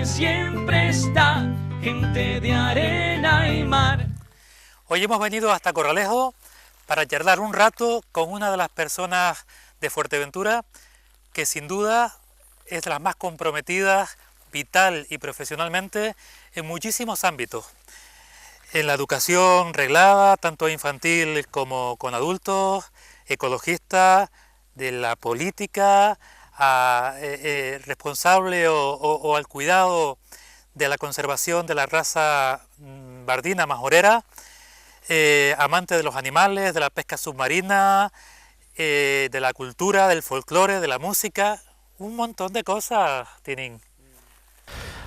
que siempre está, gente de arena y mar. Hoy hemos venido hasta Corralejo para charlar un rato con una de las personas de Fuerteventura que sin duda es de las más comprometidas vital y profesionalmente en muchísimos ámbitos. En la educación reglada, tanto infantil como con adultos, ecologista, de la política, responsable o al cuidado de la conservación de la raza bardina majorera, amante de los animales, de la pesca submarina, de la cultura, del folclore, de la música, un montón de cosas, Tinin.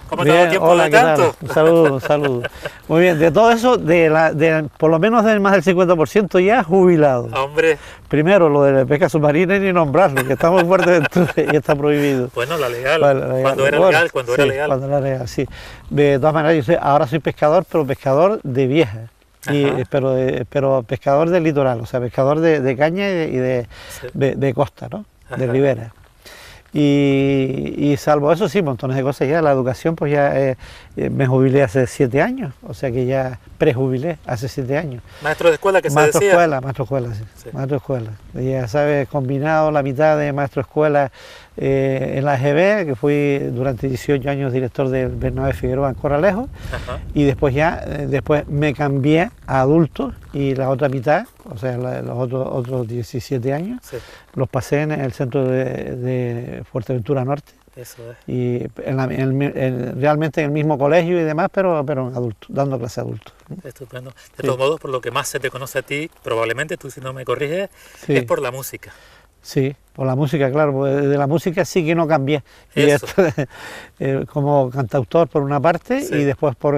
¿Cómo te ha dado tiempo de tanto? Saludos. Muy bien, de todo eso, por lo menos más del 50% ya jubilado. Hombre. Primero, lo de la pesca submarina y ni nombrarlo, que estamos en Fuerteventura y está prohibido. Bueno, la legal, cuando era legal. Cuando era legal, sí. De todas maneras, ahora soy pescador, pero pescador de vieja. Pero pescador del litoral, o sea, pescador de caña y de costa, ¿no? De ribera. Y salvo eso, sí, montones de cosas ya. La educación, pues ya me jubilé hace 7 años, o sea que ya prejubilé hace 7 años. Maestro de escuela, que se decía. Maestro de escuela, sí. Maestro de escuela. Ya sabes, combinado la mitad de maestro de escuela en la EGB, que fui durante 18 años director del Bernabé Figueroa en Corralejo, y después me cambié a adultos y la otra mitad, o sea, los otros 17 años, los pasé en el centro de Fuerteventura Norte. Eso es. Y realmente en el mismo colegio y demás, pero en adultos, dando clase a adultos. Estupendo. De todos modos, por lo que más se te conoce a ti, probablemente, tú si no me corriges, es por la música. Sí, por la música, claro, porque de la música sí que no cambié. Y esto, como cantautor por una parte y después por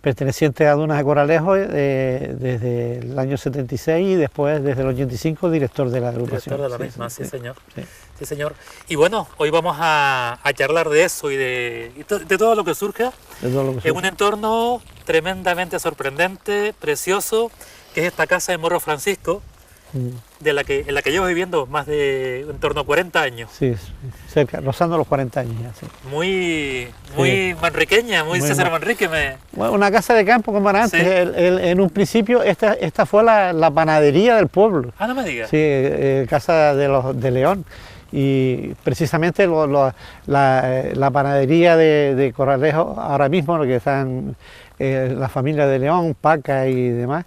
perteneciente a Dunas de Corralejo desde el año 76 y después desde el 85 director de la agrupación. Director de la misma, sí, señor. Sí, señor. Y bueno, hoy vamos a charlar de eso y de todo lo que surja en un entorno tremendamente sorprendente, precioso, que es esta casa de Morro Francisco, en la que llevo viviendo más de en torno a 40 años. Sí, cerca, rozando los 40 años ya, sí. Muy manriqueña, muy César Manrique. Bueno, una casa de campo como era antes. En un principio esta fue la panadería del pueblo. Ah, no me digas. Sí, casa de León. Y precisamente la panadería de Corralejo, ahora mismo, lo que están la familia de León, Paca y demás,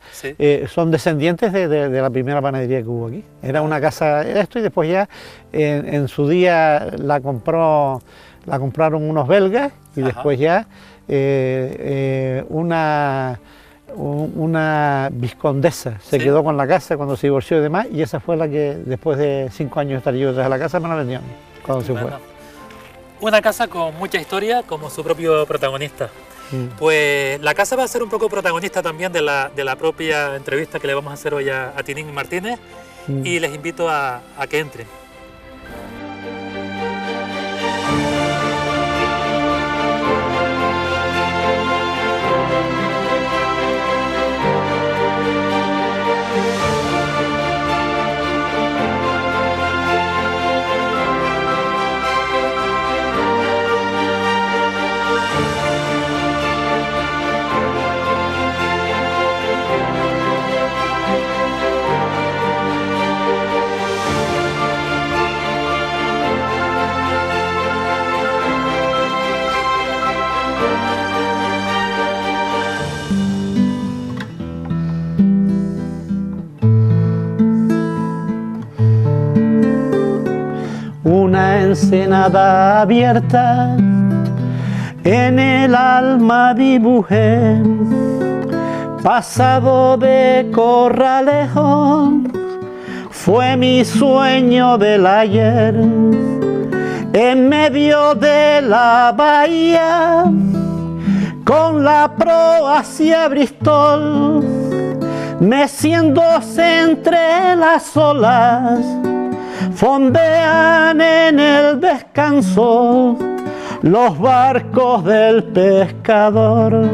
son descendientes de la primera panadería que hubo aquí. Era una casa de esto y después ya en su día la compraron unos belgas y después ya una viscondesa se quedó con la casa cuando se divorció y demás, y esa fue la que después de 5 años de estar yo detrás de la casa me la vendieron cuando se fue. Una casa con mucha historia, como su propio protagonista. Pues la casa va a ser un poco protagonista también de la propia entrevista que le vamos a hacer hoy a Tinin Martínez, y les invito a que entren. Una ensenada abierta en el alma dibujé, pasado de Corralejo, fue mi sueño del ayer, en medio de la bahía, con la proa hacia Bristol, meciéndose entre las olas, fondean en el descanso los barcos del pescador.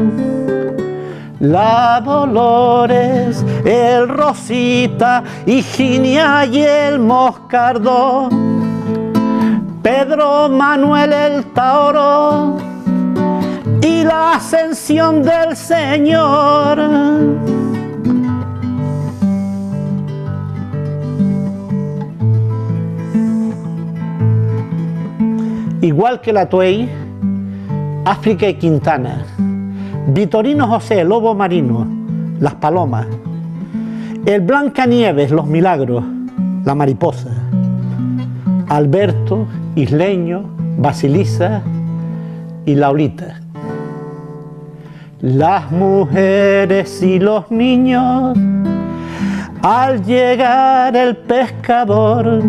La Dolores, el Rosita, Higinia y el Moscardo, Pedro Manuel el Tauro, y la ascensión del Señor. Igual que la Tuey, África y Quintana, Vitorino José, Lobo Marino, Las Palomas, el Blancanieves, Los Milagros, La Mariposa, Alberto, Isleño, Basilisa y Laurita. Las mujeres y los niños, al llegar el pescador,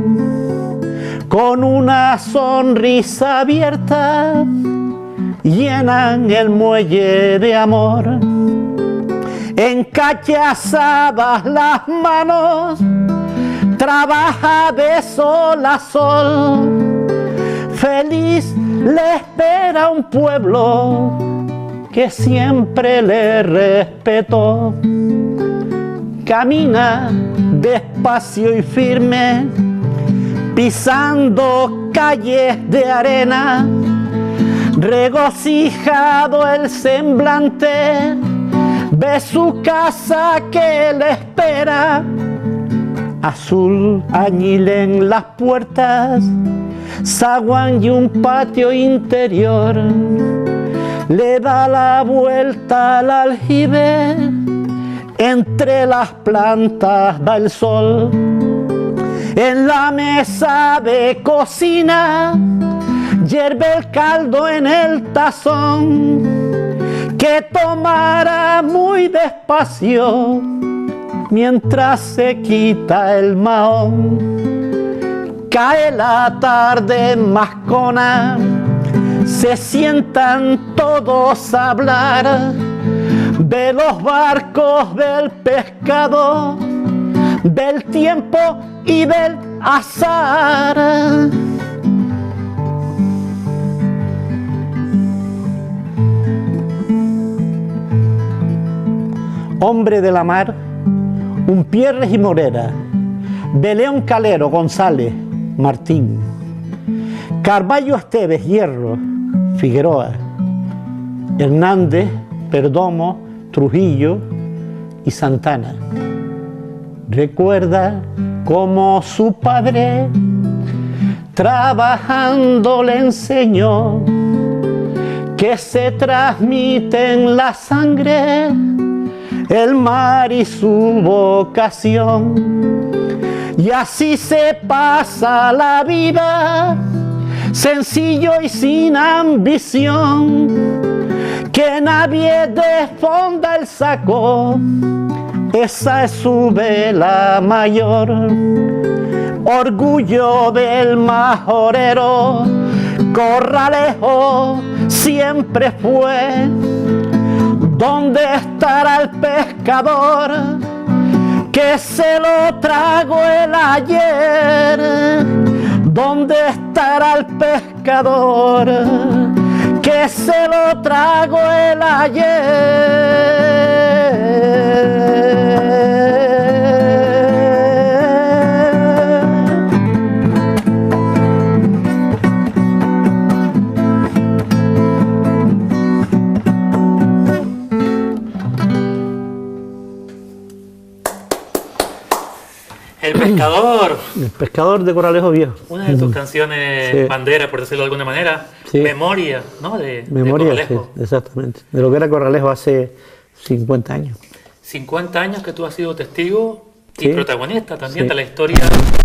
con una sonrisa abierta, llenan el muelle de amor. Encachazadas las manos, trabaja de sol a sol. Feliz le espera un pueblo que siempre le respetó. Camina despacio y firme, pisando calles de arena, regocijado el semblante, ve su casa que le espera. Azul añil en las puertas, zaguán y un patio interior. Le da la vuelta al aljibe, entre las plantas da el sol. En la mesa de cocina, hierve el caldo en el tazón, que tomará muy despacio mientras se quita el mahón. Cae la tarde mascona, se sientan todos a hablar de los barcos del pescado, del tiempo y del azar. Hombre de la mar, Umpierres y Morera, de León Calero, González, Martín, Carballo Esteves, Hierro, Figueroa, Hernández, Perdomo, Trujillo y Santana. Recuerda cómo su padre trabajando le enseñó que se transmite en la sangre el mar y su vocación. Y así se pasa la vida, sencillo y sin ambición, que nadie desfonda el saco, esa es su vela mayor. Orgullo del majorero, Corralejo siempre fue. ¿Dónde estará el pescador que se lo tragó el ayer? ¿Dónde estará el pescador que se lo tragó el ayer? El pescador. El pescador de Corralejo Viejo. Una de tus canciones Sí. bandera, por decirlo de alguna manera. Sí. Memoria, ¿no? De Memoria, sí, Corralejo. exactamente. De lo que era Corralejo hace 50 años. 50 años que tú has sido testigo y Sí. protagonista también Sí. de la historia,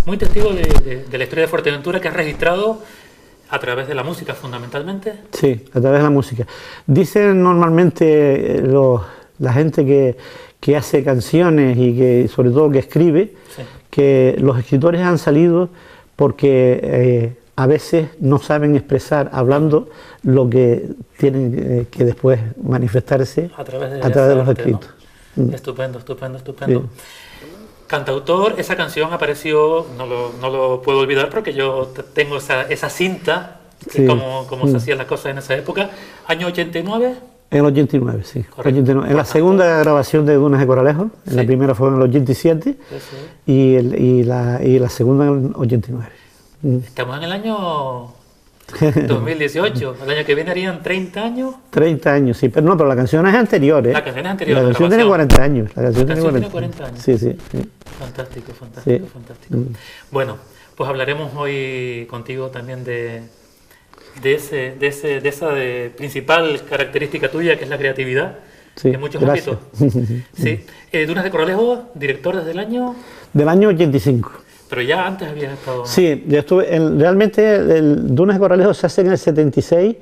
muy testigo de la historia de Fuerteventura, que has registrado a través de la música fundamentalmente. Sí, a través de la música. Dicen normalmente la gente que hace canciones y que sobre todo que escribe, Sí. que los escritores han salido porque a veces no saben expresar hablando lo que tienen que después manifestarse A través de los ese arte, escritos. ¿no? Estupendo, estupendo, estupendo. Sí. Cantautor, esa canción apareció, no lo puedo olvidar porque yo tengo esa cinta, Sí. como se hacían las cosas en esa época, año 89. En el 89, sí. Correcto. 89. En la segunda grabación de Dunas de Corralejo, en la Sí. primera fue en el 87 Eso es. y la segunda en el 89. Estamos en el año 2018, el año que viene harían 30 años. 30 años, sí, pero no, pero la canción es anterior, ¿eh? La canción es anterior. La canción tiene 40 años. La canción tiene 40 años. Sí, sí. Fantástico, fantástico, Sí. fantástico. Bueno, pues hablaremos hoy contigo también de esa principal característica tuya, que es la creatividad, Sí, en muchos gracias. ámbitos. Sí. Dunas de Corralejo, director desde el año... Del año 85. Pero ya antes habías estado... Sí, yo estuve realmente el Dunas de Corralejo se hace en el 76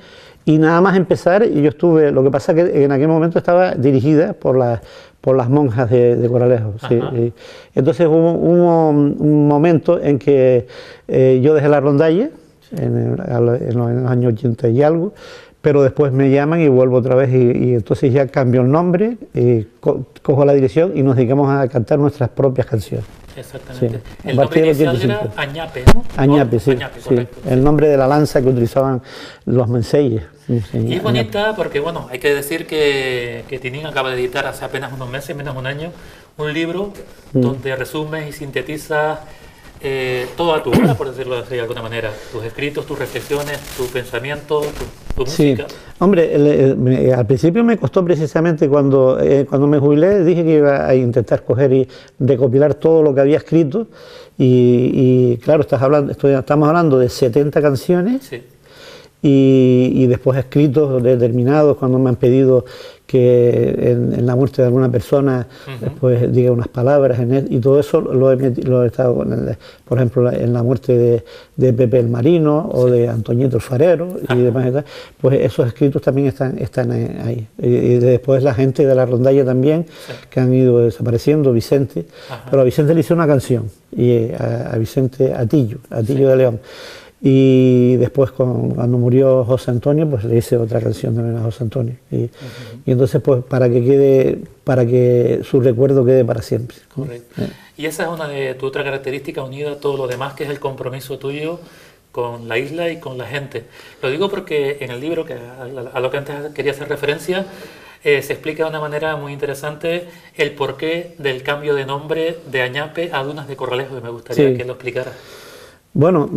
y nada más empezar, y yo estuve, lo que pasa es que en aquel momento estaba dirigida por las monjas de Corralejo. Sí, entonces hubo un momento en que yo dejé la rondalla, en los años 80 y algo, pero después me llaman y vuelvo otra vez y entonces ya cambio el nombre, cojo la dirección y nos dedicamos a cantar nuestras propias canciones. Exactamente. Sí, El nombre inicial era Añape, ¿no? Añape, sí. Añape, correcto. Sí. El nombre de la lanza que utilizaban los menseyes. Sí, y es bonita porque, bueno, hay que decir que Tinín acaba de editar hace apenas unos meses, menos de un año, un libro donde resumes y sintetizas toda tu obra, por decirlo así de alguna manera, tus escritos, tus reflexiones, tu pensamiento, tu música. Sí, hombre, al principio me costó precisamente cuando me jubilé, dije que iba a intentar coger y recopilar todo lo que había escrito y claro, estamos hablando de 70 canciones. Sí. Y después escritos determinados cuando me han pedido que en la muerte de alguna persona pues diga unas palabras y todo eso lo he estado por ejemplo en la muerte de Pepe el Marino o de Antoñito el Farero y demás y tal, pues esos escritos también están ahí y después la gente de la rondalla también que han ido desapareciendo, Vicente, pero a Vicente le hice una canción y a Vicente Atillo de León. Y después cuando murió José Antonio, pues le hice otra canción también a José Antonio. Y entonces pues para que su recuerdo quede para siempre. Correcto. Y esa es una de tu otra característica unida a todo lo demás, que es el compromiso tuyo con la isla y con la gente. Lo digo porque en el libro, que a lo que antes quería hacer referencia, se explica de una manera muy interesante el porqué del cambio de nombre de Añape a Dunas de Corralejo, y me gustaría que lo explicara. Bueno,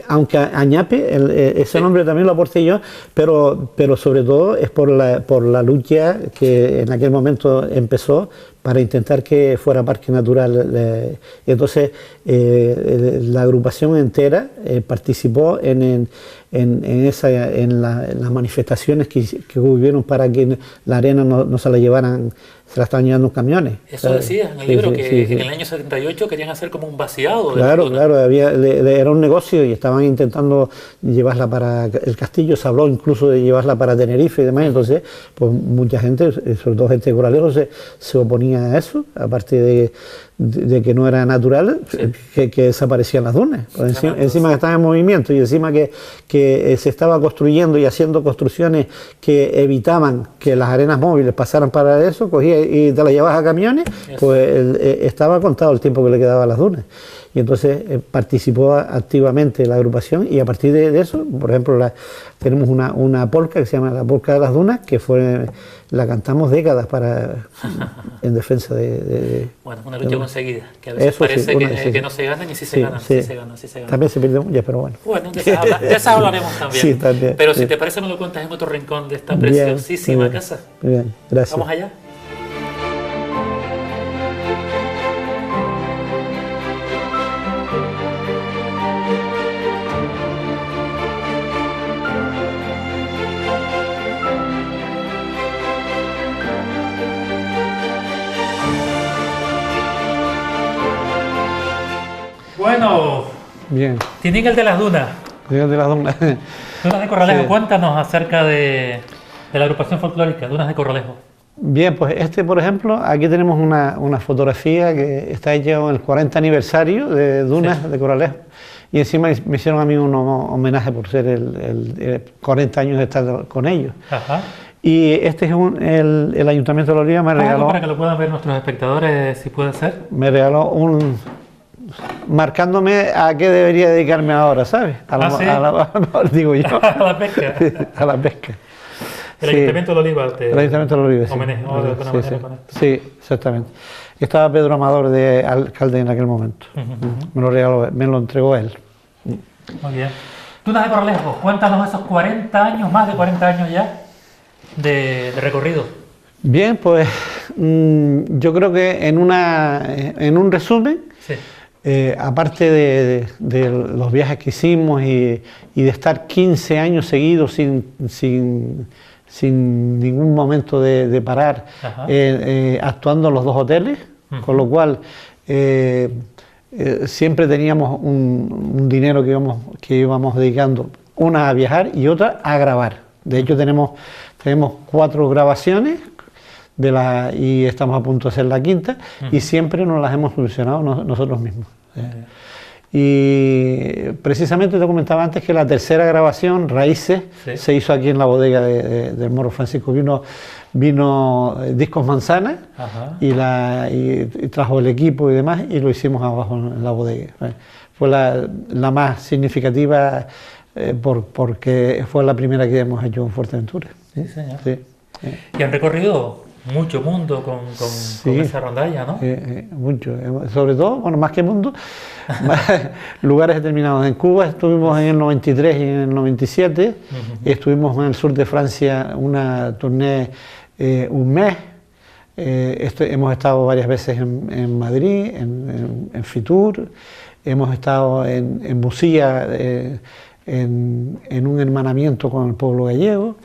aunque Añape, ese nombre también lo aporté yo, pero sobre todo es por la lucha que en aquel momento empezó para intentar que fuera parque natural. Entonces, la agrupación entera participó en las manifestaciones que hubieron para que la arena no se la llevaran, se la estaban llevando camiones. Eso decías en el libro, que en el año 78 querían hacer como un vaciado. Claro, era un negocio y estaban intentando llevarla para el castillo, se habló incluso de llevarla para Tenerife y demás, entonces pues mucha gente, sobre todo gente de Corralejo, se oponía a eso, aparte de que no era natural, que desaparecían las dunas. Encima que estaban en movimiento y encima que se estaba construyendo y haciendo construcciones que evitaban que las arenas móviles pasaran para eso, cogía y te las llevabas a camiones, pues estaba contado el tiempo que le quedaba a las dunas. Y entonces participó activamente la agrupación y a partir de eso, por ejemplo, tenemos una polca que se llama la Polca de las Dunas, que la cantamos décadas en defensa de... Bueno, una lucha conseguida, que a veces parece que no se ganan y sí se ganan, sí se ganan. También se pierde muchas, pero bueno. Bueno, de esas hablaremos también. Sí, también. Pero si te parece, me lo cuentas en otro rincón de esta preciosísima casa. Muy bien, gracias. ¿Vamos allá? Bueno, bien. Tienen el de las dunas. El de las dunas. Dunas de Corralejo, sí. Cuéntanos acerca de la agrupación folclórica, Dunas de Corralejo. Bien, pues por ejemplo, aquí tenemos una fotografía que está hecha en el 40 aniversario de Dunas de Corralejo. Y encima me hicieron a mí un homenaje por ser el 40 años de estar con ellos. Ajá. Y este es el Ayuntamiento de La Oliva me regaló... Para que lo puedan ver nuestros espectadores, si puede ser. Me regaló marcándome a qué debería dedicarme ahora, ¿sabes? Digo yo. A la pesca. A la pesca. El Ayuntamiento de La Oliva. El Ayuntamiento de La Oliva, sí. Sí, exactamente. Estaba Pedro Amador de alcalde en aquel momento. Me lo regaló, me lo entregó él. Muy bien. Dunas de Corralejo, cuéntanos esos 40 años, más de 40 años ya de recorrido. Bien, pues yo creo que en un resumen, Sí. aparte de los viajes que hicimos y de estar 15 años seguidos sin ningún momento de parar, actuando en los dos hoteles, con lo cual siempre teníamos un dinero que íbamos dedicando, una a viajar y otra a grabar. De hecho tenemos 4 grabaciones y estamos a punto de hacer la quinta, y siempre nos las hemos solucionado nosotros mismos. Y precisamente te comentaba antes que la tercera grabación, Raíces, sí, se hizo aquí en la bodega del Morro Francisco. Vino Discos Manzana y trajo el equipo y demás, y lo hicimos abajo en la bodega. Fue la más significativa porque fue la primera que hemos hecho en Fuerteventura. Sí, señor. Sí. Y han recorrido mucho mundo con esa rondalla, ¿no? Mucho, sobre todo, bueno, más que mundo, lugares determinados. En Cuba estuvimos en el 93 y en el 97, estuvimos en el sur de Francia una tournée un mes, hemos estado varias veces en Madrid, en Fitur, hemos estado en Musía, en un hermanamiento con el pueblo gallego,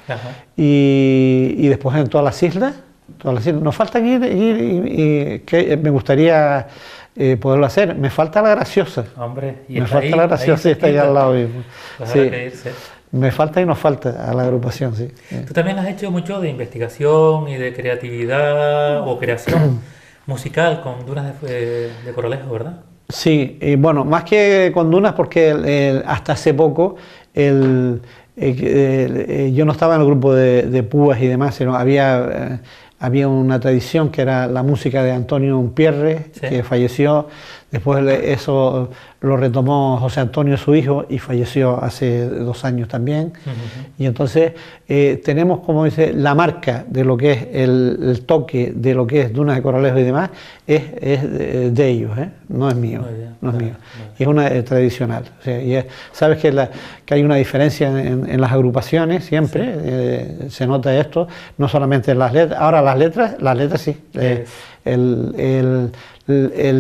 y después en todas las islas. Nos falta ir que me gustaría poderlo hacer. Me falta la Graciosa. Hombre, me falta la Graciosa y está ahí al lado mismo. Pues sí. habrá que irse. Me falta y nos falta a la agrupación, sí. Tú también has hecho mucho de investigación y de creatividad o creación musical con Dunas de Corralejo, ¿verdad? Sí, bueno, más que con Dunas, porque hasta hace poco yo no estaba en el grupo de púas y demás, sino había una tradición que era la música de Antonio Unpierre, sí, que falleció. Después eso lo retomó José Antonio, su hijo, y falleció hace 2 años también. Y entonces tenemos, como dice, la marca de lo que es el toque de lo que es Dunas de Corralejo y demás, es de ellos, no es mío. No es mío. Y es una tradicional. O sea, sabes que hay una diferencia en las agrupaciones siempre, sí, se nota esto, no solamente en las letras. Ahora las letras sí. El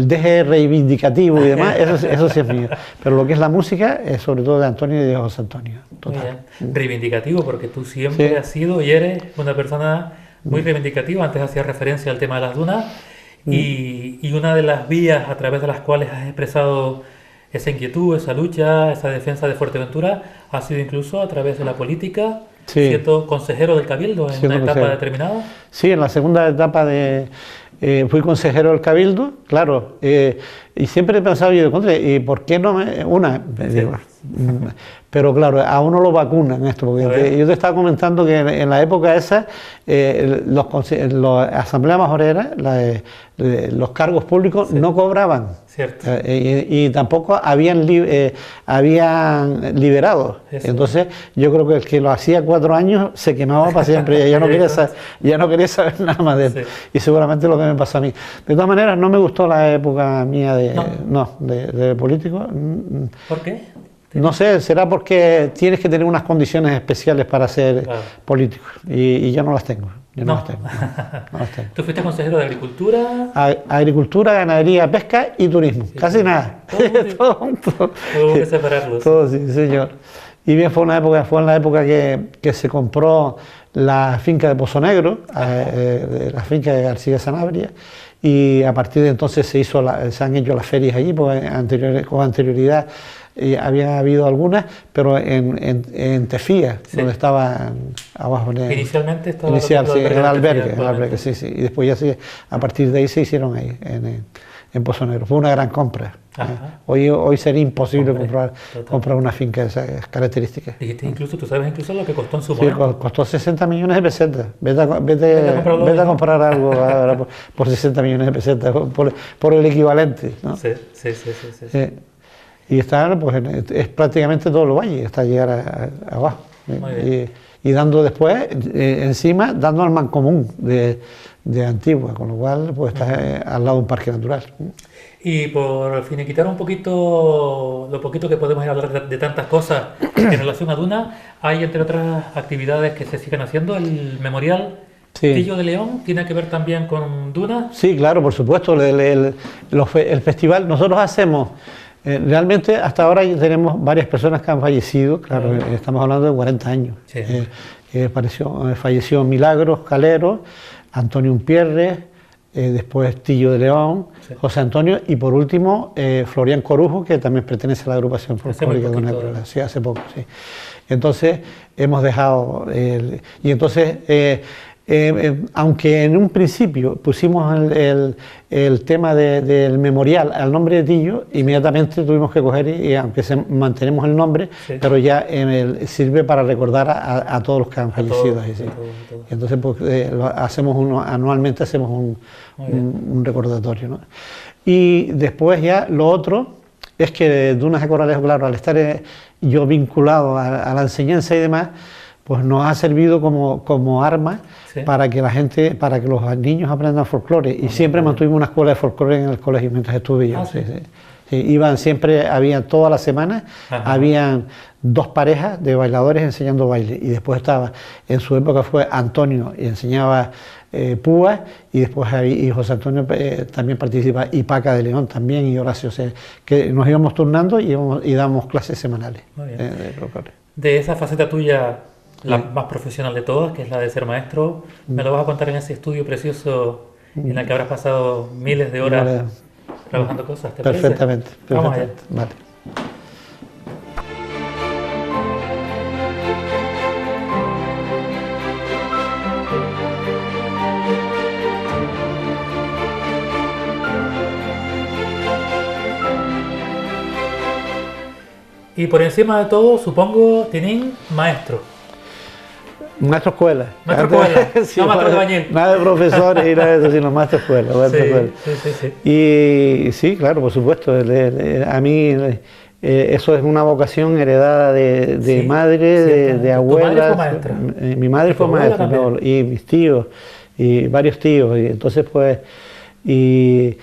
deje reivindicativo y demás, eso sí es mío. Pero lo que es la música es sobre todo de Antonio y de José Antonio. Total. Reivindicativo, porque tú siempre has sido y eres una persona muy reivindicativa. Antes hacías referencia al tema de las dunas, y una de las vías a través de las cuales has expresado esa inquietud, esa lucha, esa defensa de Fuerteventura, ha sido incluso a través de la política, siendo consejero del Cabildo en una etapa determinada. Sí, en la segunda etapa fui consejero del Cabildo, claro, y siempre he pensado yo, ¿y por qué no digo, pero claro, a uno lo vacunan esto, porque yo te estaba comentando que en la época esa, las asambleas majoreras, los cargos públicos no cobraban. Cierto. Y tampoco habían liberado. Entonces yo creo que el que lo hacía 4 años se quemaba para siempre, ya no quería saber nada más de él. Y seguramente lo que me pasó a mí. De todas maneras, no me gustó la época mía de político. ¿Por qué? No sé, será porque tienes que tener unas condiciones especiales para ser político, y yo no las tengo. No las tengo. ¿Tú fuiste consejero de Agricultura? Agricultura, Ganadería, Pesca y Turismo. Sí, casi nada. Todo junto. Hubo que separarlos. Todo, sí, señor. Y bien, fue en la época que se compró la finca de Pozo Negro, la finca de García Sanabria, y a partir de entonces se han hecho las ferias allí, porque con anterioridad había habido algunas, pero en Tefía, donde estaban abajo. Inicialmente estaba en el albergue, sí. Y después ya a partir de ahí se hicieron ahí, en Pozo Negro. Fue una gran compra. Hoy sería imposible comprar una finca de esas características. Dijiste incluso, tú sabes incluso lo que costó en su momento. Sí, costó 60 millones de pesetas. Vete a comprar algo ahora por 60 millones de pesetas, por el equivalente, ¿no? Sí. Y está, pues, es prácticamente todo el valle hasta llegar abajo. y dando después, encima, dando al Mancomún de Antigua, con lo cual pues estás al lado de un parque natural. Y por finiquitar un poquito, lo poquito que podemos hablar de tantas cosas en relación a Duna, hay entre otras actividades que se siguen haciendo, el memorial Sí. Tillo de León, ¿tiene que ver también con Duna? Sí, claro, por supuesto, el festival, nosotros hacemos, realmente hasta ahora ya tenemos varias personas que han fallecido, claro, estamos hablando de 40 años. Sí. Falleció Milagros Calero, Antonio Umpierre, después Tillo de León, Sí. José Antonio y por último Florian Corujo, que también pertenece a la agrupación folclórica de Una Cruela, sí, hace poco, sí. Entonces hemos dejado, y entonces aunque en un principio pusimos el tema del memorial al nombre de Tillo, inmediatamente tuvimos que coger y aunque mantenemos el nombre, Sí. pero ya sirve para recordar a todos los que han fallecido. Ahí, sí. todo. Entonces pues, anualmente hacemos un recordatorio, ¿no? Y después ya lo otro es que Dunas de Corralejo, claro, al estar yo vinculado a la enseñanza y demás, pues nos ha servido como arma Sí. para que la gente, para que los niños aprendan folclore. Y siempre mantuvimos una escuela de folclore en el colegio mientras estuve yo. Sí. Sí. Sí, iban siempre, había todas las semanas, Ajá. habían 2 parejas de bailadores enseñando baile. Y después estaba, en su época fue Antonio y enseñaba púas, y después y José Antonio también participa, y Paca de León también, y Horacio. O sea, que nos íbamos turnando y dábamos clases semanales. Muy bien. De folclore. De esa faceta tuya, la más profesional de todas, que es la de ser maestro, me lo vas a contar en ese estudio precioso en el que habrás pasado miles de horas Vale. trabajando cosas. ¿Te parece? Perfectamente. Vamos allá. Vale. Y por encima de todo, supongo, tienen maestro. Maestro escuela. Maestro escuela, no maestro de bañil. Nada de profesores y nada de eso, sino maestro escuela. Maestro escuela. Sí. Y sí, claro, por supuesto. A mí eso es una vocación heredada de Sí, madre, ciertamente. de ¿Tu madre abuela. fue maestra? Mi madre ¿Y tu fue abuela maestra, también? ¿no? Y mis tíos, y varios tíos. Y entonces, pues, y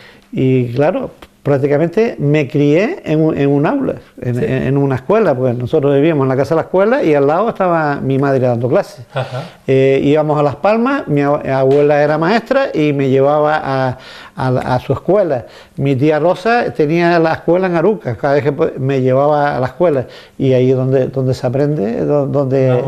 claro, prácticamente me crié en un aula, en una escuela, pues nosotros vivíamos en la casa de la escuela y al lado estaba mi madre dando clases. Ajá. Íbamos a Las Palmas, mi abuela era maestra y me llevaba a su escuela. Mi tía Rosa tenía la escuela en Aruca, cada vez que me llevaba a la escuela, y ahí es donde se aprende, donde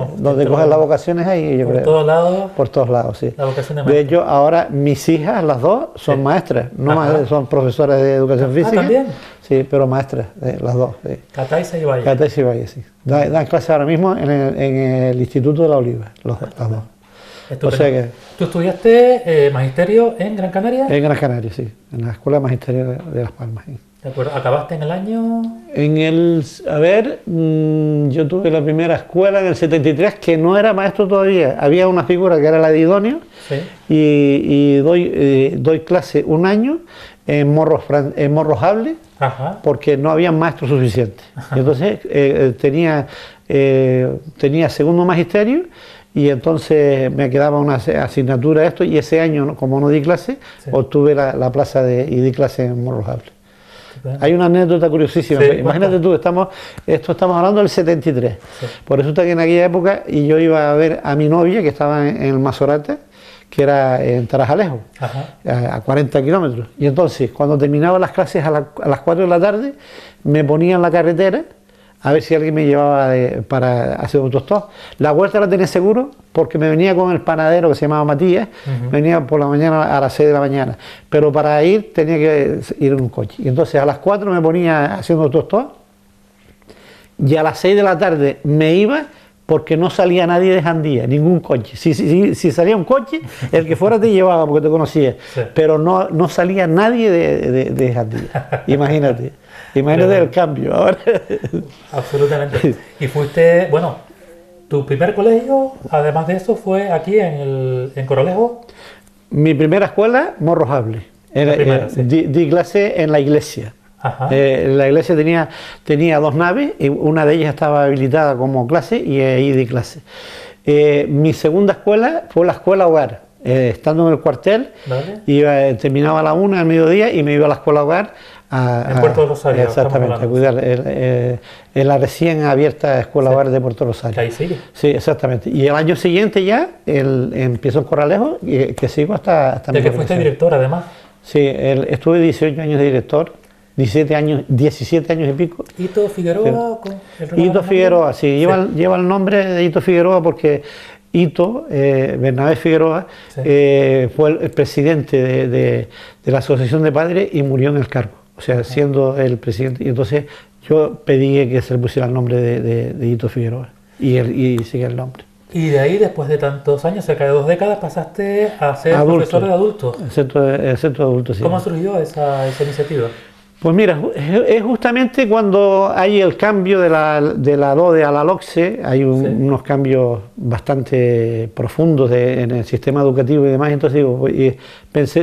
coges las vocaciones ahí, yo Por creo. todos lados, Por todos lados, sí. la vocación de De maestro. hecho, ahora mis hijas, las dos, son Sí. maestras, no Ajá. son profesoras de educación física. ¿también? Sí, pero maestras, las dos. Sí. Cataiza y Valle. Cataiza y Valle, sí. Dan clases ahora mismo en el Instituto de la Oliva, las dos. Estupendo. O sea que ¿Tú estudiaste magisterio en Gran Canaria? en Gran Canaria, sí, en la Escuela Magisterio de Las Palmas. Sí. De acuerdo. ¿Acabaste en el año? Yo tuve la primera escuela en el 73, que no era maestro todavía. Había una figura que era la de idóneo, Sí. y doy clase un año en morros hables, Ajá. porque no había maestros suficientes. Y entonces tenía segundo magisterio, y entonces me quedaba una asignatura de esto, y ese año, como no di clase, Sí. obtuve la plaza y di clase en morros hables. Estupendo. Hay una anécdota curiosísima. Sí, Imagínate tú, estamos hablando del 73. Sí. Por resulta que en aquella época, y yo iba a ver a mi novia, que estaba en el Mazorate, que era en Tarajalejo, Ajá. a 40 kilómetros. Y entonces, cuando terminaba las clases a las 4 de la tarde, me ponía en la carretera a ver si alguien me llevaba para hacer un tostón. La vuelta la tenía seguro porque me venía con el panadero que se llamaba Matías, venía por la mañana a las 6 de la mañana, pero para ir tenía que ir en un coche. Y entonces a las 4 me ponía haciendo tostón, y a las 6 de la tarde me iba, porque no salía nadie de Jandía, ningún coche. Si salía un coche, el que fuera te llevaba porque te conocía, Sí. pero no salía nadie de Jandía. Imagínate el cambio ahora. Absolutamente. Y fuiste, bueno, tu primer colegio, además de eso, fue aquí en Corralejo. Mi primera escuela, Morrojable. La primera, sí. Di clase en la iglesia. Ajá. La iglesia tenía 2 naves, y una de ellas estaba habilitada como clase, y ahí di clase. Mi segunda escuela fue la escuela hogar. Estando en el cuartel, ¿Vale? terminaba a la 1 al mediodía y me iba a la escuela hogar en Puerto Rosario. Exactamente, a cuidar en la recién abierta escuela hogar de Puerto Rosario. Que ahí sigue. Sí, exactamente. Y el año siguiente ya empiezo en Corralejo, que sigo hasta De que fuiste director, además. Sí, estuve 18 años de director, 17 años y pico. Hito Figueroa. Hito Figueroa, sí, lleva el nombre de Hito Figueroa porque Hito, Bernabé Figueroa, fue el presidente de la Asociación de Padres y murió en el cargo, o sea, siendo el presidente. Y entonces yo pedí que se le pusiera el nombre de Hito Figueroa y sigue el nombre. Y de ahí, después de tantos años, cerca de 2 décadas, pasaste a ser profesor de adultos. El centro de adultos, sí. ¿Cómo surgió esa iniciativa? Pues mira, es justamente cuando hay el cambio de la DODE a la LOCSE, hay unos cambios bastante profundos en el sistema educativo y demás, entonces digo,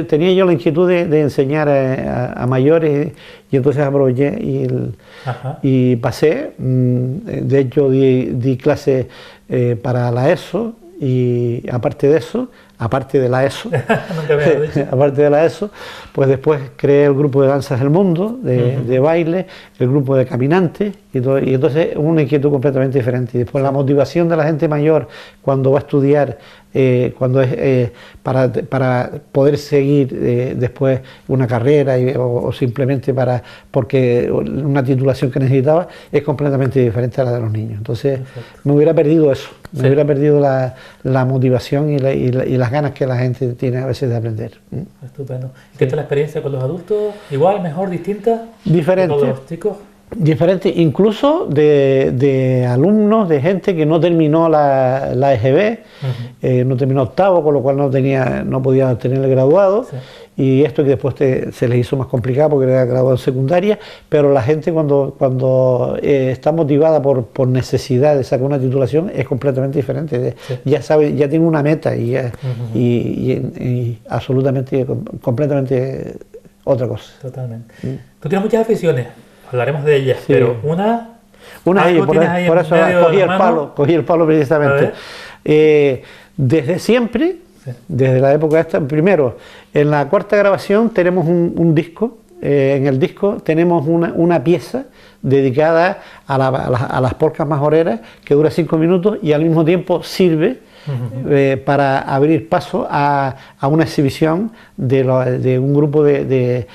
tenía yo la inquietud de enseñar a mayores y entonces aproveché y pasé, de hecho di clases para la ESO y aparte de la ESO, aparte de la ESO, pues después creé el grupo de danzas del mundo, de baile, el grupo de caminantes, y entonces una inquietud completamente diferente. Y después la motivación de la gente mayor cuando va a estudiar, cuando es para poder seguir después una carrera o simplemente porque una titulación que necesitaba, es completamente diferente a la de los niños. Entonces me hubiera perdido eso, me hubiera perdido la motivación y las ganas que la gente tiene a veces de aprender. Estupendo. ¿Qué tal la experiencia con los adultos? ¿Igual, mejor, distinta? Diferente. ¿Con los chicos? Diferente, incluso de alumnos, de gente que no terminó la EGB, no terminó octavo, con lo cual no podía obtener el graduado. Y esto que después se les hizo más complicado porque era graduado en secundaria, pero la gente cuando está motivada por necesidad de sacar una titulación es completamente diferente. Ya sabe, ya tiene una meta y absolutamente, completamente otra cosa. Totalmente. Tú tienes muchas aficiones, hablaremos de ellas, pero una de ellas, por eso cogí el palo precisamente. Desde siempre, desde la época esta, primero, en la cuarta grabación tenemos un disco, en el disco tenemos una pieza dedicada a las polcas majoreras que dura 5 minutos y al mismo tiempo sirve para abrir paso a una exhibición de un grupo de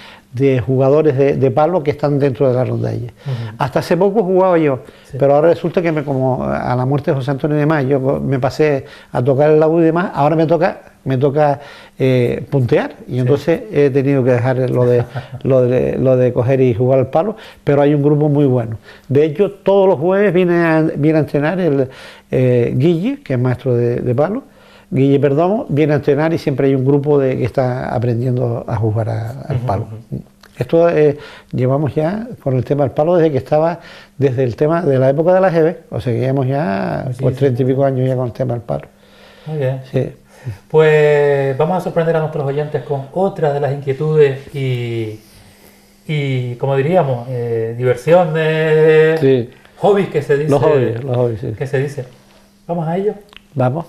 jugadores de palo que están dentro de la rondalla. Hasta hace poco jugaba yo, pero ahora resulta que como a la muerte de José Antonio y demás, yo me pasé a tocar el laúd y demás, ahora me toca puntear y entonces he tenido que dejar lo de coger y jugar al palo, pero hay un grupo muy bueno. De hecho, todos los jueves viene a entrenar el Guille, que es maestro de palo. Guille Perdomo viene a entrenar y siempre hay un grupo que está aprendiendo a jugar al palo. Esto llevamos ya con el tema del palo desde el tema de la época de la EGB, o sea que llevamos ya 30 y pico años ya con el tema del palo. Muy bien. Sí. Pues vamos a sorprender a nuestros oyentes con otras de las inquietudes y como diríamos, diversiones, hobbies que se dice. Los hobbies, sí. Que se dice. ¿Vamos a ello? Vamos.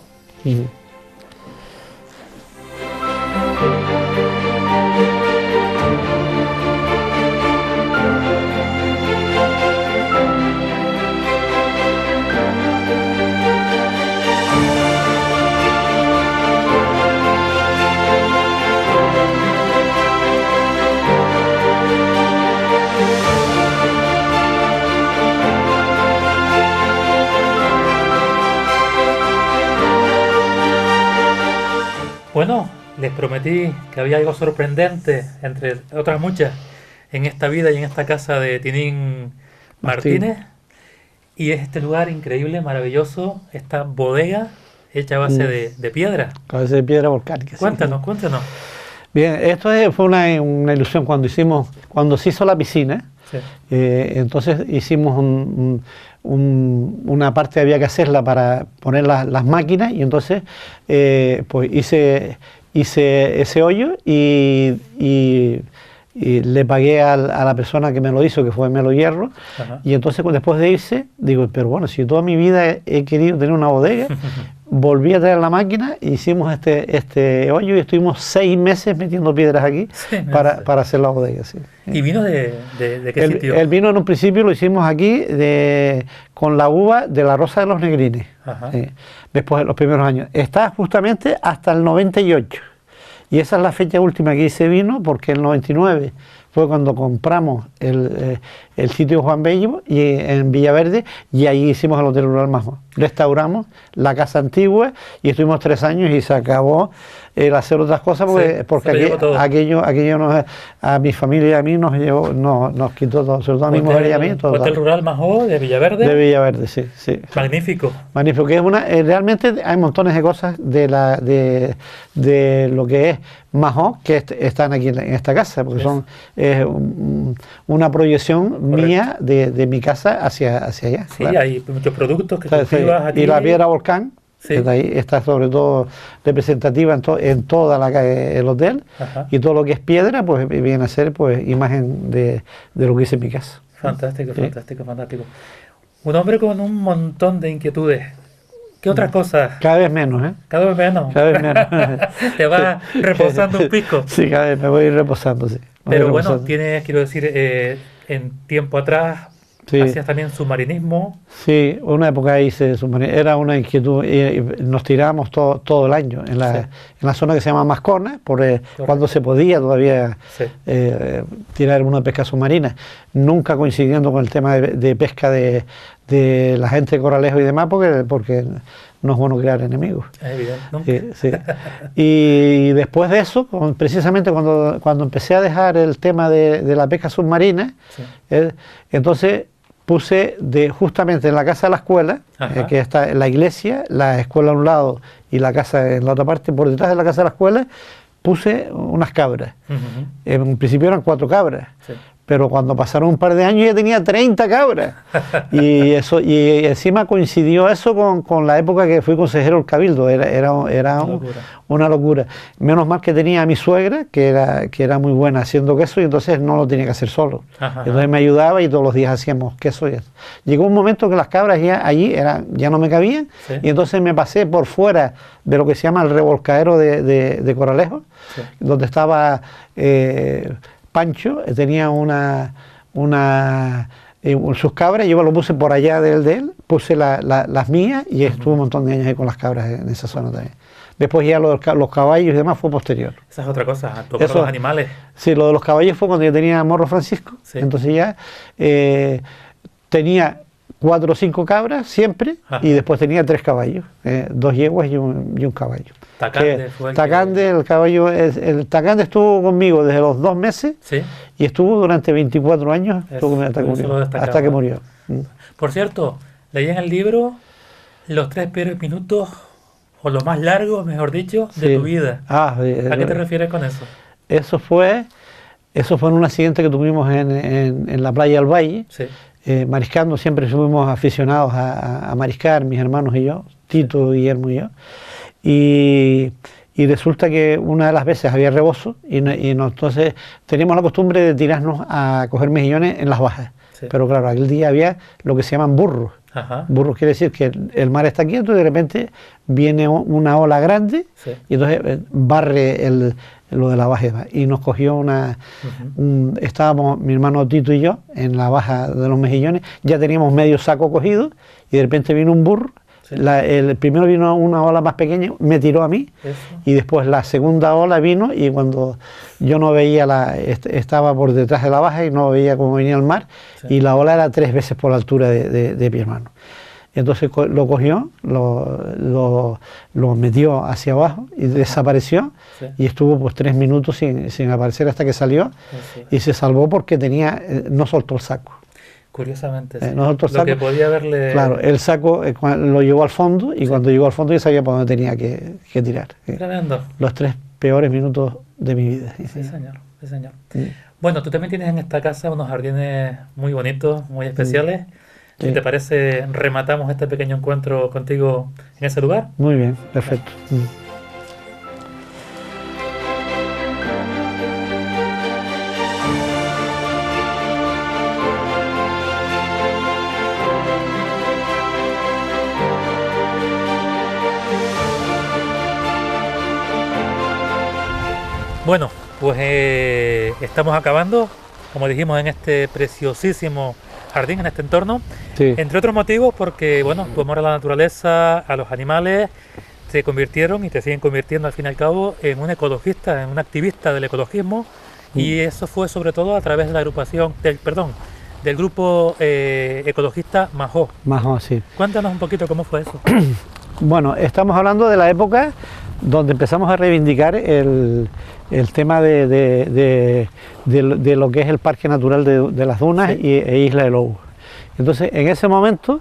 Bueno, les prometí que había algo sorprendente, entre otras muchas, en esta vida y en esta casa de Tinín Martínez. Y es este lugar increíble, maravilloso, esta bodega hecha a base de piedra. A base de piedra volcánica. Cuéntanos. Bien, esto fue una ilusión cuando se hizo la piscina. Entonces hicimos una parte, había que hacerla para poner las máquinas y entonces pues hice ese hoyo y le pagué a la persona que me lo hizo, que fue Melo Hierro. Y entonces después de irse digo, pero bueno, si toda mi vida he querido tener una bodega, volví a traer la máquina, hicimos este hoyo y estuvimos 6 meses metiendo piedras aquí para hacer la bodega. Sí. ¿Y vino de qué sitio? El vino en un principio lo hicimos aquí con la uva de la Rosa de los Negrines, después de los primeros años. Está justamente hasta el 98 y esa es la fecha última que hice vino, porque el 99 fue cuando compramos el sitio Juan Bello en Villaverde, y ahí hicimos el Hotel Rural Majó. Restauramos la casa antigua y estuvimos 3 años y se acabó el hacer otras cosas porque aquello a mi familia y a mí nos quitó todo, sobre todo a mi mujer y a mí. Todo, Hotel Rural Majó de Villaverde. De Villaverde, sí. Magnífico. Magnífico, que es realmente hay montones de cosas de lo que es Majó que están aquí en esta casa, porque es una proyección mía de mi casa hacia allá. Sí, claro. Hay muchos productos que cultivas aquí. Y la piedra volcán, que está sobre todo representativa en toda el hotel, y todo lo que es piedra pues viene a ser pues imagen de lo que hice en mi casa. Fantástico. Un hombre con un montón de inquietudes. ¿Qué otras cosas? Cada vez menos, ¿eh? Cada vez menos. Te vas reposando un pico. Sí, cada vez me voy reposando, sí. Pero bueno, tienes, quiero decir, en tiempo atrás hacías también submarinismo. Sí, una época hice submarinismo. Era una inquietud. Nos tirábamos todo el año en la zona que se llama Mascona, cuando se podía todavía tirar una pesca submarina. Nunca coincidiendo con el tema de pesca de la gente de Corralejo y demás, porque no es bueno crear enemigos. Es evidente, ¿no? Sí. Y después de eso, precisamente cuando empecé a dejar el tema de la pesca submarina, entonces puse justamente en la casa de la escuela, que está la iglesia, la escuela a un lado y la casa en la otra parte, por detrás de la casa de la escuela, puse unas cabras. En principio eran 4 cabras. Pero cuando pasaron un par de años ya tenía 30 cabras. Y encima coincidió eso con la época que fui consejero del Cabildo. Era una locura. Menos mal que tenía a mi suegra, que era muy buena haciendo queso, y entonces no lo tenía que hacer solo. Entonces me ayudaba y todos los días hacíamos queso y eso. Llegó un momento que las cabras ya no me cabían, y entonces me pasé por fuera de lo que se llama el revolcadero de Corralejo, donde estaba... Pancho tenía sus cabras, yo lo puse por allá de él, puse las mías y estuve un montón de años ahí con las cabras en esa zona también. Después ya los caballos y demás fue posterior. Esa es otra cosa, tocar los animales. Sí, lo de los caballos fue cuando yo tenía Morro Francisco, entonces ya tenía 4 o 5 cabras siempre, y después tenía 3 caballos, 2 yeguas y un caballo. Tacande, el caballo, el Tacande estuvo conmigo desde los 2 meses y estuvo durante 24 años hasta que murió. Por cierto, leí en el libro los 3 peores minutos, o los más largos, mejor dicho, de tu vida. ¿A qué te refieres con eso? Eso fue en un accidente que tuvimos en la playa del Valle. Mariscando, siempre fuimos aficionados a mariscar, mis hermanos y yo, Tito, Guillermo y yo. Y resulta que una de las veces había rebozo entonces teníamos la costumbre de tirarnos a coger mejillones en las bajas. Pero claro, aquel día había lo que se llaman burros. Burros quiere decir que el mar está quieto y de repente viene una ola grande y entonces barre lo de la baja, y nos cogió estábamos mi hermano Tito y yo en la baja de los mejillones, ya teníamos medio saco cogido y de repente vino un burro. El primero vino una ola más pequeña, me tiró a mí, y después la segunda ola vino, y cuando yo no veía, estaba por detrás de la baja y no veía cómo venía el mar, y la ola era 3 veces por la altura de mi hermano. Entonces lo cogió, lo metió hacia abajo y desapareció, y estuvo pues 3 minutos sin aparecer hasta que salió, y se salvó porque no soltó el saco. Curiosamente, lo que podía haberle... Claro, el saco lo llevó al fondo, y cuando llegó al fondo yo sabía por dónde tenía que tirar. Tremendo. Los 3 peores minutos de mi vida. Sí, señor. Bueno, tú también tienes en esta casa unos jardines muy bonitos, muy especiales. Si te parece, rematamos este pequeño encuentro contigo en ese lugar. Muy bien, perfecto. Bueno, pues estamos acabando, como dijimos, en este preciosísimo jardín, en este entorno, Sí. entre otros motivos porque, bueno, tu amor a la naturaleza, a los animales, te convirtieron y te siguen convirtiendo al fin y al cabo en un ecologista, en un activista del ecologismo, y eso fue sobre todo a través de la agrupación, del grupo ecologista Majó. Majó, sí. Cuéntanos un poquito cómo fue eso. Bueno, estamos hablando de la época donde empezamos a reivindicar el tema de lo que es el Parque Natural de las Dunas, Sí. e Isla de Lobos. Entonces, en ese momento,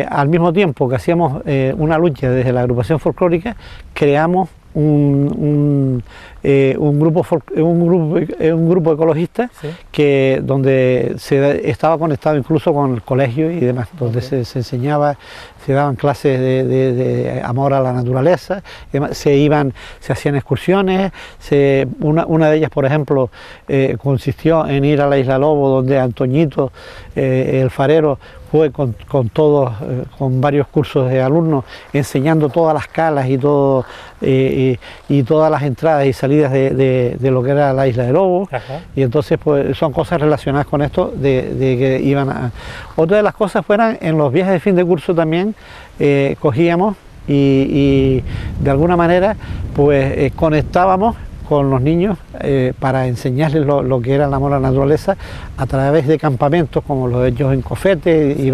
al mismo tiempo que hacíamos una lucha desde la agrupación folclórica, creamos un grupo ecologista, Sí. donde estaba conectado incluso con el colegio y demás, donde se enseñaba, se daban clases de amor a la naturaleza, se hacían excursiones, una de ellas, por ejemplo, consistió en ir a la Isla Lobo, donde Antoñito, el farero, fue con todos, con varios cursos de alumnos, enseñando todas las calas y todo, y todas las entradas y salidas de lo que era la Isla de Lobos. Ajá. Y entonces pues son cosas relacionadas con esto de que iban a... Otra de las cosas fueran en los viajes de fin de curso también, cogíamos y de alguna manera pues conectábamos con los niños para enseñarles lo que era el amor a la naturaleza a través de campamentos como los hechos en Cofete, y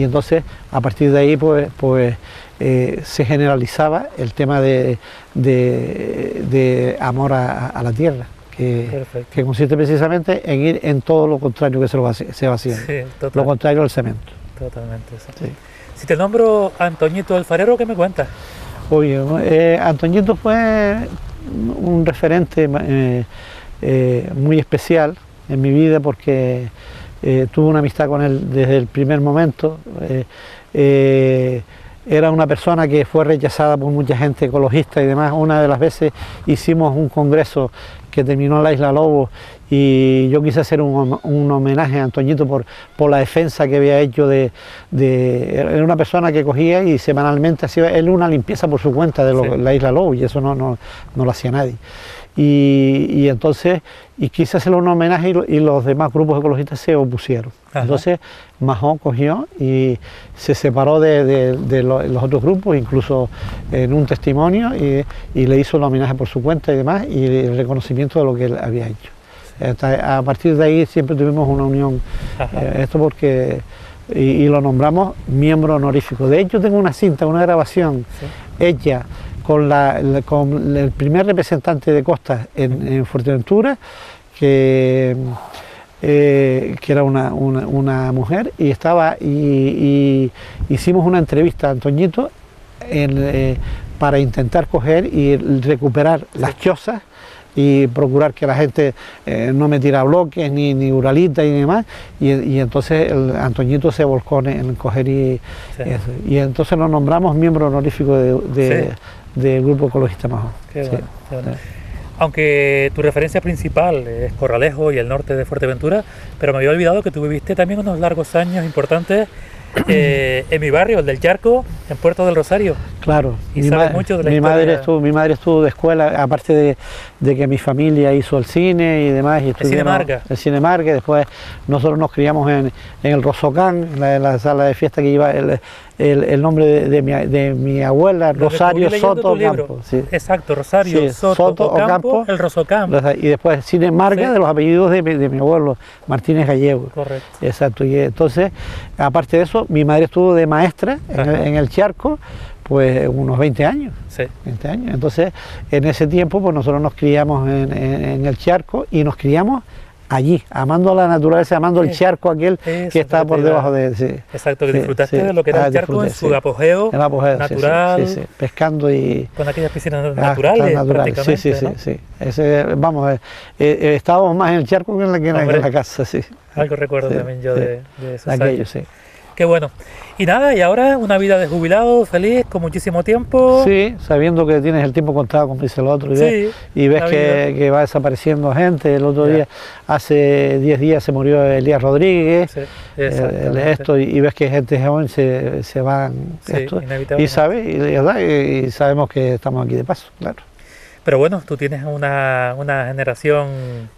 entonces a partir de ahí pues se generalizaba el tema de amor a la tierra, que consiste precisamente en ir en todo lo contrario que se va haciendo, Sí, lo contrario al cemento. Totalmente. Sí. Sí. Si te nombro Antoñito el farero, ¿qué me cuentas? Oye, Antoñito fue un referente muy especial en mi vida porque tuve una amistad con él desde el primer momento. Era una persona que fue rechazada por mucha gente ecologista y demás. Una de las veces hicimos un congreso que terminó en la Isla Lobo y yo quise hacer un homenaje a Antoñito por la defensa que había hecho era una persona que cogía y semanalmente hacía él una limpieza por su cuenta de Sí. la Isla Lobo, y eso no lo hacía nadie. Y entonces quise hacerle un homenaje y los demás grupos ecologistas se opusieron. Ajá. Entonces Majó cogió y se separó de los otros grupos, incluso en un testimonio, y le hizo el homenaje por su cuenta y demás, y el reconocimiento de lo que él había hecho. A partir de ahí siempre tuvimos una unión, esto porque, y lo nombramos miembro honorífico. De hecho tengo una cinta, una grabación hecha con el primer representante de Costas en Fuerteventura, que era una mujer, y hicimos una entrevista a Antoñito para intentar coger y recuperar las chozas y procurar que la gente no metiera bloques ni uralita y demás, y entonces Antoñito se volcó en coger y entonces lo nombramos miembro honorífico del grupo ecologista Majó. Qué bueno, qué bueno. Aunque tu referencia principal es Corralejo y el norte de Fuerteventura, pero me había olvidado que tú viviste también unos largos años importantes en mi barrio, el del Charco, en Puerto del Rosario. Claro, Y sabes mucho de la mi historia. madre estuvo de escuela, aparte de que mi familia hizo el cine y demás. Y Cine Marga. El Cine Marga, y después nosotros nos criamos en el Rosocán, en la sala de fiesta que lleva el nombre de mi abuela, Lo que Rosario estuve leyendo Soto tu libro. Ocampo. Sí. Exacto, Rosario, Sí, Soto Ocampo, el Rosocam. Y después Cine Marga, Sí. de los apellidos de mi abuelo, Martínez Gallego. Correcto. Exacto, y entonces, aparte de eso, mi madre estuvo de maestra en el Charco, pues unos 20 años. Sí. 20 años. Entonces, en ese tiempo, pues nosotros nos criamos en el Charco, y nos criamos allí, amando la naturaleza, amando el charco aquel que está por debajo de... Sí. Exacto, que disfrutaste de lo que era el charco en su apogeo, el apogeo natural, sí, pescando y... con aquellas piscinas naturales, prácticamente, sí. Estábamos más en el charco que en la casa, sí. Algo recuerdo también yo de esos años. Sí. Qué bueno. Y nada, y ahora una vida de jubilado, feliz, con muchísimo tiempo. Sí, sabiendo que tienes el tiempo contado, como dice el otro, y ves que va desapareciendo gente. El otro día, hace 10 días, se murió Elías Rodríguez, y ves que gente joven se van, y sabemos que estamos aquí de paso, claro. Pero bueno, tú tienes una generación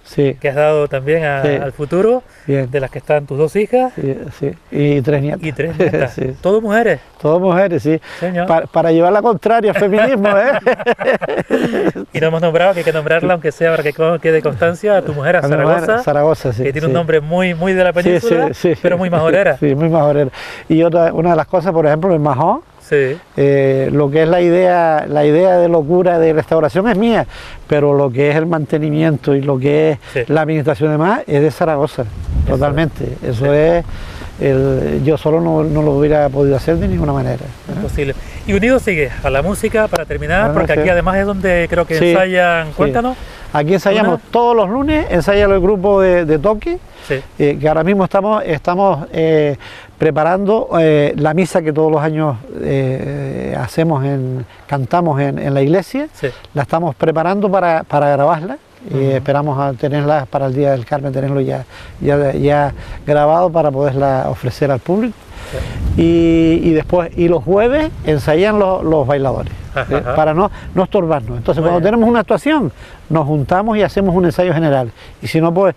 Sí, que has dado también Sí. al futuro, bien. de las que están tus 2 hijas Sí, sí. Y 3 nietas. y 3 nietas. Sí. ¿Todo mujeres? Todas mujeres, sí. Señor. Para llevar la contraria al feminismo, ¿eh? Y no hemos nombrado, que hay que nombrarla, aunque sea para que quede constancia, a tu mujer, a A mi mujer, Zaragoza, Zaragoza, sí. que tiene sí. un nombre muy, muy de la Sí, península, sí, sí. pero muy majorera. Sí, muy majorera. Y una de las cosas, por ejemplo, en Mahón, Sí, lo que es la idea de locura de restauración es mía, pero lo que es el mantenimiento y lo que es Sí. la administración de más es de Zaragoza, totalmente. Eso es, yo solo no lo hubiera podido hacer de ninguna manera. imposible. Y unido sigue a la música, para terminar, Bueno, porque sí. aquí además es donde creo que Sí, ensayan, sí. cuéntanos. Aquí ensayamos ¿Una? todos los lunes, ensaya el grupo de toque, Sí, que ahora mismo estamos preparando la misa que todos los años cantamos en la iglesia. sí. La estamos preparando para grabarla y esperamos a tenerla para el Día del Carmen, tenerlo ya grabado para poderla ofrecer al público. Y después, y los jueves ensayan los bailadores, Ajá, ajá. para no estorbarnos. Entonces, Muy cuando bien. tenemos una actuación, nos juntamos y hacemos un ensayo general. Y si no, pues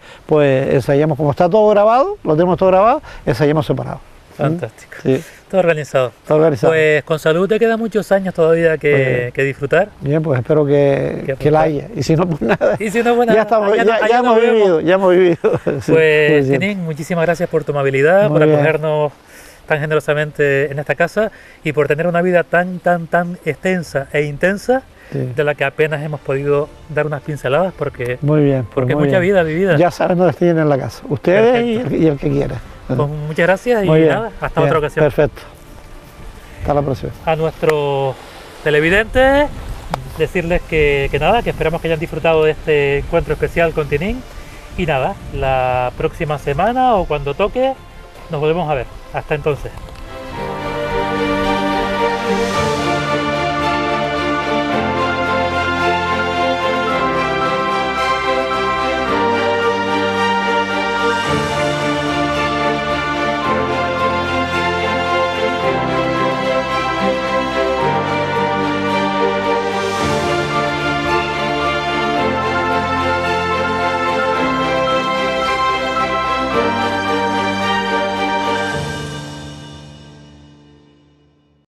ensayamos, como está todo grabado, lo tenemos todo grabado, ensayamos separados. Fantástico. Sí, Todo organizado. todo organizado. Pues con salud te quedan muchos años todavía que disfrutar. Bien, pues espero que la haya. Y si no, pues nada. Y si no, bueno, Ya estamos, allá ya nos hemos vemos. vivido, ya hemos vivido. Sí, muy Pues, bien. Tinín, muchísimas gracias por tu amabilidad, Muy por bien. acogernos tan generosamente en esta casa y por tener una vida tan extensa e intensa, Sí. de la que apenas hemos podido dar unas pinceladas porque Muy bien. pues porque muy mucha bien. vida vivida. Ya saben dónde tienen en la casa. Ustedes y el que quiera. Pues muchas gracias y Muy bien. nada, hasta Bien, otra ocasión. Perfecto. Hasta la próxima. A nuestros televidentes, decirles que nada, que esperamos que hayan disfrutado de este encuentro especial con Tinín. Y nada, la próxima semana o cuando toque, nos volvemos a ver. Hasta entonces.